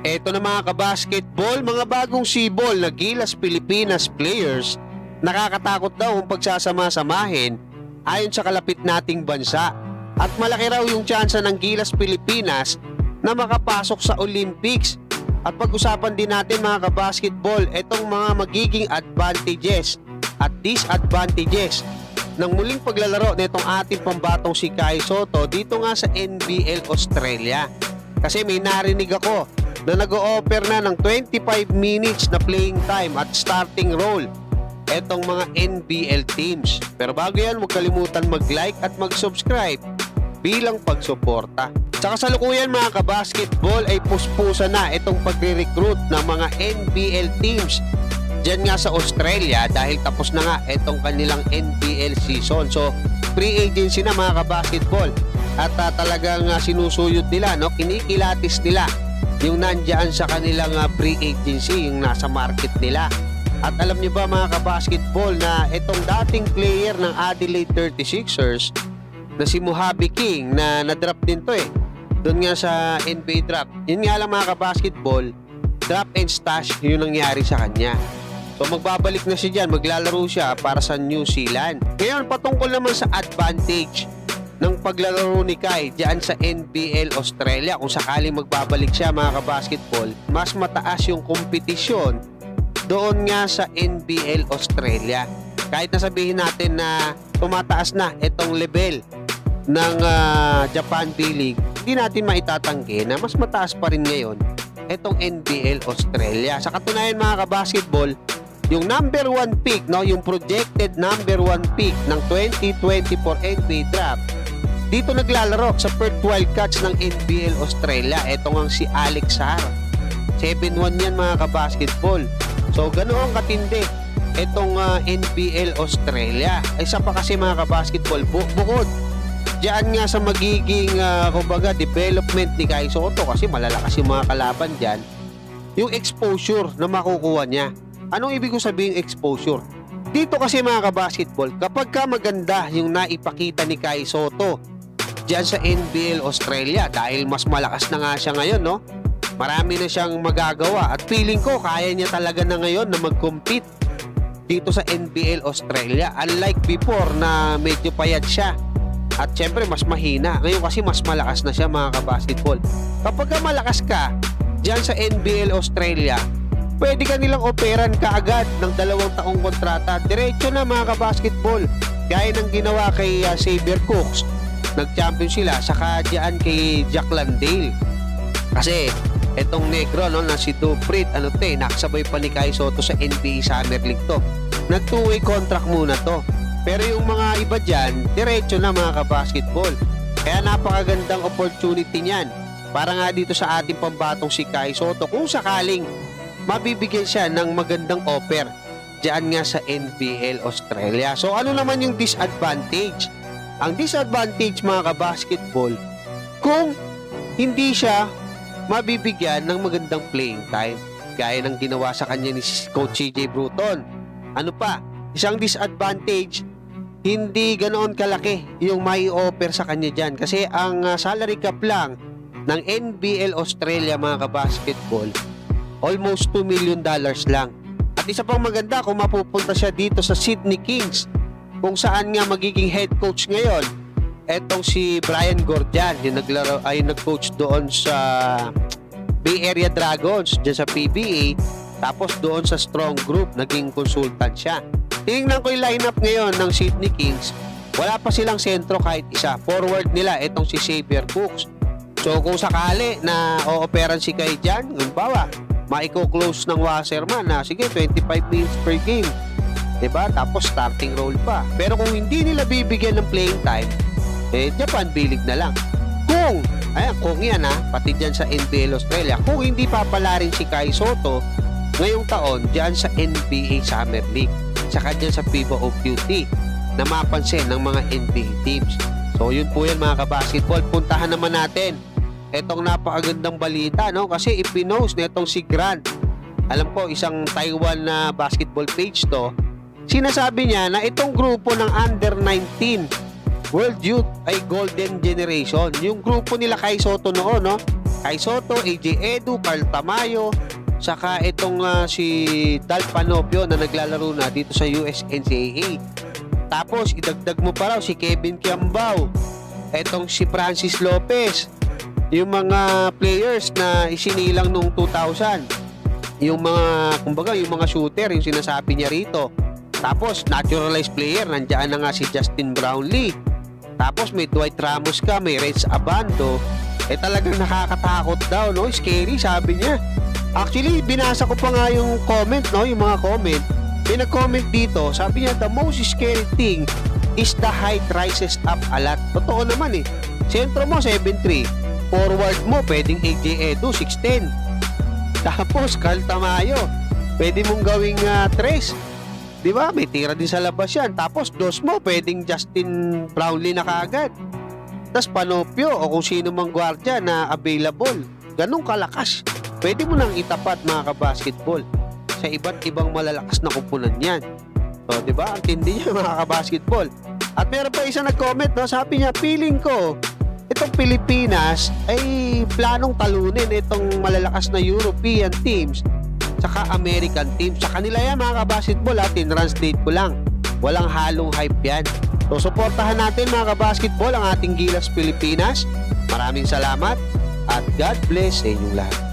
Eto na mga kabasketball, mga bagong sibol na Gilas Pilipinas players, nakakatakot daw ang pagsasama-samahin ayon sa kalapit nating bansa. At malaki raw yung tsansa ng Gilas Pilipinas na makapasok sa Olympics. At pag-usapan din natin mga kabasketball, etong mga magiging advantages at disadvantages ng muling paglalaro nitong ating pambatong si Kai Sotto dito nga sa NBL Australia. Kasi may narinig ako na nag-o-offer na ng 25 minutes na playing time at starting role etong mga NBL teams. Pero bago yan, huwag kalimutan mag-like at mag-subscribe bilang pagsuporta. Sa kasalukuyan mga kabasketball ay puspusa na itong pagre-recruit ng mga NBL teams dyan nga sa Australia dahil tapos na nga itong kanilang NBL season. So free agency na mga kabasketball at talagang sinusuyod nila, no? Kinikilatis nila yung nandiyan sa kanilang free agency, yung nasa market nila. At alam niyo ba mga kabasketball na itong dating player ng Adelaide 36ers na si Mojave King na na-drop din to doon nga sa NBA draft. Yun nga lang mga kabasketball, drop and stash yung nangyari sa kanya. So magbabalik na siya dyan, maglalaro siya para sa New Zealand. Ngayon patungkol naman sa advantage ng paglalaro ni Kai dyan sa NBL Australia, kung sakaling magbabalik siya mga kabasketball, mas mataas yung kompetisyon doon nga sa NBL Australia. Kahit na sabihin natin na tumataas na itong level ng Japan B-League, hindi natin maitatanggi na mas mataas pa rin ngayon itong NBL Australia. Sa katunayan mga kabasketball, yung number 1 pick, no, yung projected number 1 pick ng 2024 NBA draft, dito naglalaro sa Perth Wildcats ng NBL Australia. Ito nga si Alex Sarr. 7-1 yan mga kabasketball. So ganoon katindi itong NBL Australia. Isa pa kasi mga kabasketball, bukod diyan nga sa magiging kumbaga development ni Kai Sotto, kasi malalakas yung mga kalaban diyan, yung exposure na makukuha niya. Anong ibig ko sabihin exposure? Dito kasi mga kabasketball, kapag ka maganda yung naipakita ni Kai Sotto diyan sa NBL Australia, dahil mas malakas na nga siya ngayon, no? Marami na siyang magagawa at feeling ko kaya niya talaga na ngayon na mag-compete dito sa NBL Australia. Unlike before na medyo payat siya at syempre mas mahina. Ngayon kasi mas malakas na siya mga kabasketball. Kapag ka malakas ka dyan sa NBL Australia, pwede ka nilang operan kaagad ng 2 taong kontrata. Diretso na mga kabasketball. Gaya ng ginawa kay Xavier Cooks. Nag-champion sila, saka dyan kay Jack Landale. Kasi etong negro, no, na si Duprit, nakasabay pa ni Kai Sotto sa NBA Summer League to. Nag 2-way contract muna to. Pero yung mga iba dyan, diretso na mga kabasketball. Kaya napakagandang opportunity niyan para nga dito sa ating pambatong si Kai Sotto, kung sakaling mabibigyan siya ng magandang offer dyan nga sa NBL Australia. So ano naman yung disadvantage? Ang disadvantage mga kabasketball, kung hindi siya mabibigyan ng magandang playing time gaya ng ginawa sa kanya ni Coach CJ Bruton. Ano pa? Isang disadvantage, hindi ganoon kalaki yung may offer sa kanya dyan. Kasi ang salary cap lang ng NBL Australia mga kabasketball, almost $2 million lang. At isa pang maganda, kung mapupunta siya dito sa Sydney Kings, kung saan nga magiging head coach ngayon etong si Brian Gordian, yung nag-coach doon sa Bay Area Dragons dyan sa PBA, tapos doon sa Strong Group naging consultant siya. Tingnan ko yung lineup ngayon ng Sydney Kings, wala pa silang sentro kahit isa. Forward nila etong si Xavier Cooks. So kung sakali na o-operan si Kai dyan, bawa maiko-close ng Wasserman na sige 25 minutes per game, diba? Tapos starting role pa. Pero kung hindi nila bibigyan ng playing time, Japan B-League na lang. Kung yan pati dyan sa NBL Australia, kung hindi papalarin si Kai Sotto ngayong taon dyan sa NBA Summer League, saka dyan sa FIBA OQT na mapansin ng mga NBA teams. So yun po yan mga kabasketball. Puntahan naman natin etong napakagandang balita, no? Kasi ipinost na itong si Grant, alam ko isang Taiwan na basketball page to, sinasabi niya na itong grupo ng under 19 World Youth ay Golden Generation. Yung grupo nila Kai Sotto noon, no? Kai Soto, AJ Edu, Carl Tamayo, saka itong si Dal Panopio na naglalaro na dito sa US NCAA. Tapos idagdag mo pa raw si Kevin Kiambao, etong si Francis Lopez, yung mga players na isinilang nung 2000, yung mga kumbaga yung mga shooter, yung sinasabi niya rito. Tapos naturalized player, nandiyan na nga si Justin Brownlee. Tapos may Dwight Ramos ka, may Reds Abando. Talagang nakakatakot daw, no? Scary, sabi niya. Actually, binasa ko pa nga yung comment, no? Yung mga comment. May nag-comment dito, sabi niya, the most scary thing is the height rises up a lot. Totoo naman eh. Sentro mo, 7'3". Forward mo, pwedeng AJ Edu, 6'10". Tapos, Carl Tamayo, pwede mong gawing 3. Di ba? May tira din sa labas yan. Tapos, dos mo, pwedeng Justin Brownlee na kaagad. Tapos, Panopio o kung sino mang gwardiya na available. Ganong kalakas. Pwede mo nang itapat mga kabasketball sa iba't ibang malalakas na kupunan yan. So, di ba? Ang tindi niya mga kabasketball. At meron pa isa nag-comment, no? Sabi niya, feeling ko, itong Pilipinas ay planong talunin itong malalakas na European teams saka American teams. Sa kanila yan mga kabasketball, tinranslate ko lang. Walang halong hype yan. So, suportahan natin mga kabasketball ang ating Gilas Pilipinas. Maraming salamat at God bless sa inyong lahat.